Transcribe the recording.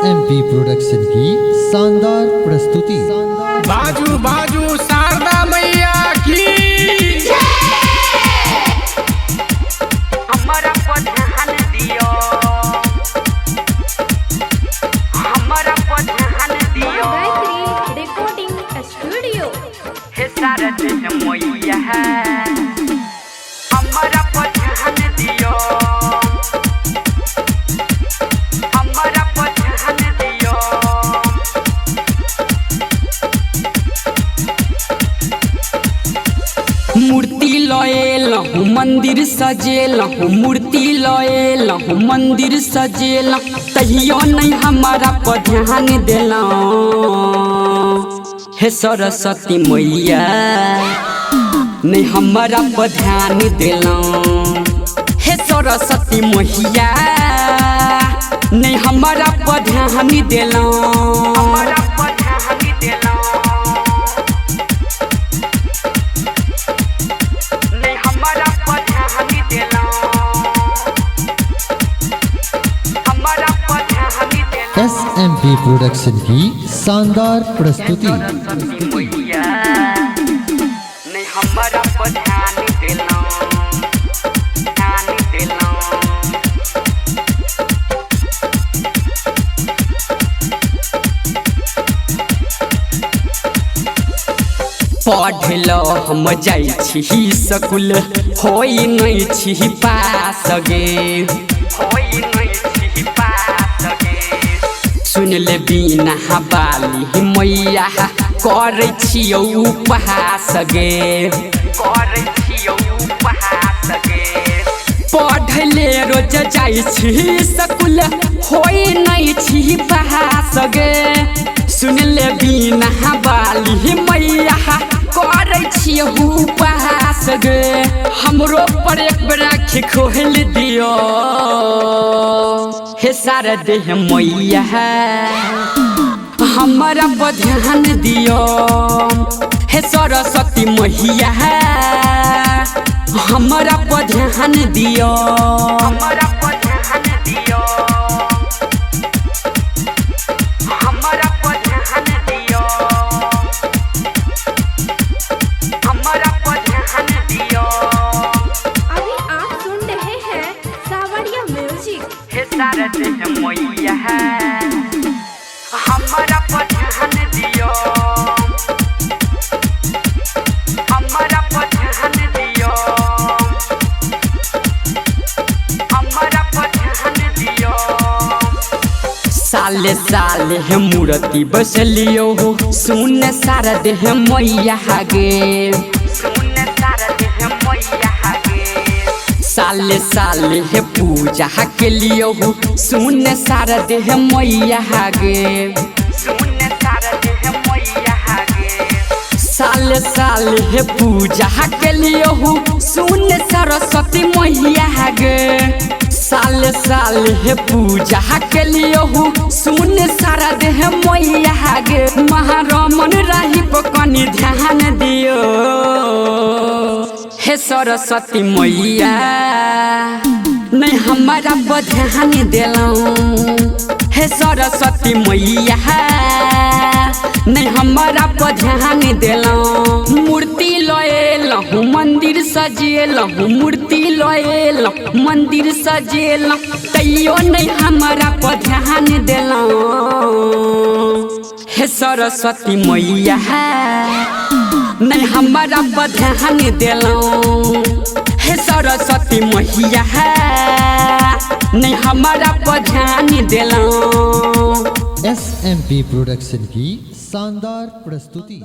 SMP production की शानदार प्रस्तुति। बाजू बाजू शारदा मैया की हमारा पर ध्यान दियो, हमारा पर ध्यान दियो। गायत्री रिकॉर्डिंग स्टूडियो हे शारद मैया हमारा पर ध्यान दियो, हमारा पर ध्यान दियो। मूर्ति लएलहु मंदिर सजेलहु, मूर्ति लएलहु मंदिर सजेलहु, तहियो नहीं हमारा पर ध्यान देलहुँ। हे सरस्वती मैया नहीं हमारा पर ध्यान देलहुँ। हे सरस्वती मैया नहीं हमारा पर ध्यान देलहुँ। हमारा पर ध्यान दिलो, नहीं हमारा पर ध्यान दिलो, हमारा पर ध्यान दिलो। एसएमपी प्रोडक्शन की शानदार प्रस्तुति। सरस्वती मैया नहीं हमारा पर ध्यान दिलो, ध्यान दिलो। पढ़ल हम जाइ छी स्कूल, होई नहीं छी पास गे। होई नहीं छी पास गे, सुन ले बिना बाली मैया करे छियौ उपहास गे। करे छियौ उपहास गे। पढ़ले रोज जाइ छी स्कूल, होई नहीं छी पास गे। सुन ले बिना बाली मैया करे छियौ उपहास गे। हमरो पर एक बेर आँखि खोल दियो हे शारद मैया, हमारा पर ध्यान दियो। हे सरस्वती मैया हमारा पर ध्यान दियो। हमारा पर ध्यान दियो, हमारा पर ध्यान दियो, हमारा पर ध्यान दियो। अभी आप सुन रहे हैं सावरिया म्यूजिक। हे शारद मैया हमारा पर ध्यान दियो, हमारा पर ध्यान दियो, हमारा पर ध्यान दियो। साले साले है मूर्ति बसलियो हो, सुन शारद मैया गे। सुन शारद मैया गे, साले साले है पूजा के लियो हो, सुन शारद मैया गे। सुन शारद मैया गे। साले साले है पूजा के लियो हो, सुन सरस्वती मैया गे। साले साले है पूजा के लियो हो, सुन शारद मैया गे। महारमन राही पर कनी ध्यान दियो हे सरस्वती मैया नहीं हमारा पर ध्यान देलहुँ। हे सरस्वती मैया नहीं हमारा पर ध्यान देलहुँ। मूर्ति लएलहु मंदिर सजेलहु, मूर्ति लएलहु मंदिर सजेलहु, तैयो नहीं हमारा पर ध्यान देलहुँ। हे सरस्वती मैया नहीं हमारा पर ध्यान देलहुँ। हे सरस्वती मैया नहीं हमारा पर ध्यान देलहुँ। एसएमपी प्रोडक्शन की शानदार प्रस्तुति।